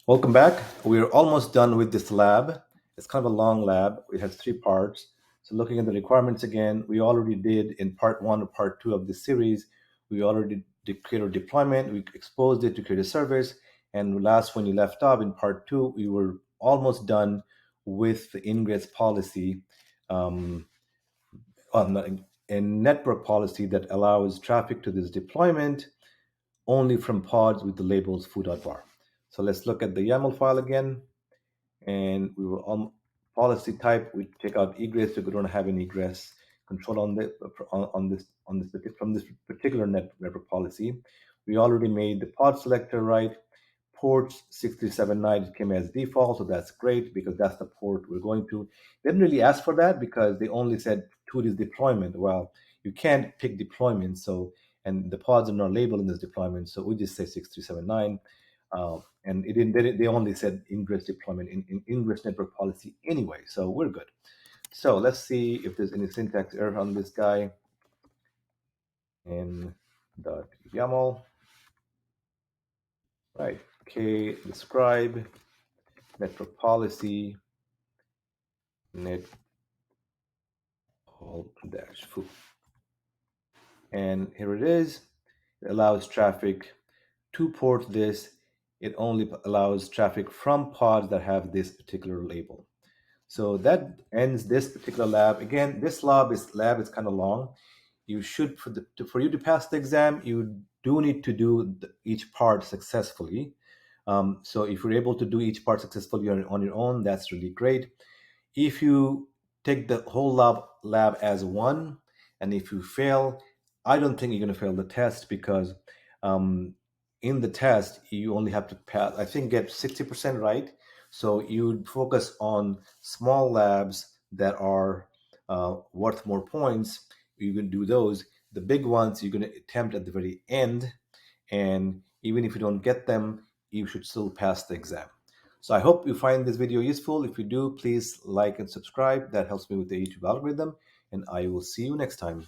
Welcome back. We're almost done with this lab. It's kind of a long lab. It has three parts. So looking at the requirements again, we already did in part one or part two of this series, we already created a deployment, we exposed it to create a service. And last when you left off in part two, we were almost done with the ingress policy, um, a network policy that allows traffic to this deployment only from pods with the labels foo.bar. So let's look at the YAML file again, and we will on policy type. We check out egress because we don't have any egress control on this from this particular network policy. We already made the pod selector right. Port 6379 came as default, so that's great because that's the port we're going to. They didn't really ask for that because they only said to this deployment. Well, you can't pick deployment, so and the pods are not labeled in this deployment, so we just say 6379. And it didn't, they only said ingress deployment in ingress network policy anyway, so we're good. So let's see if there's any syntax error on this guy. In .yaml, right? K describe network policy netpol-foo, and here it is. It allows traffic to port this. It only allows traffic from pods that have this particular label. So that ends this particular lab. Again, this lab is kind of long. You should for you to pass the exam, you do need to do each part successfully. So if you're able to do each part successfully on your own, that's really great. If you take the whole lab as one, and if you fail, I don't think you're going to fail the test because in the test you only have to pass, I think, get 60% right. So you focus on small labs that are worth more points. You can do those. The big ones you're going to attempt at the very end, and even if you don't get them, you should still pass the exam. So I hope you find this video useful. If you do, please like and subscribe. That helps me with the YouTube algorithm, and I will see you next time.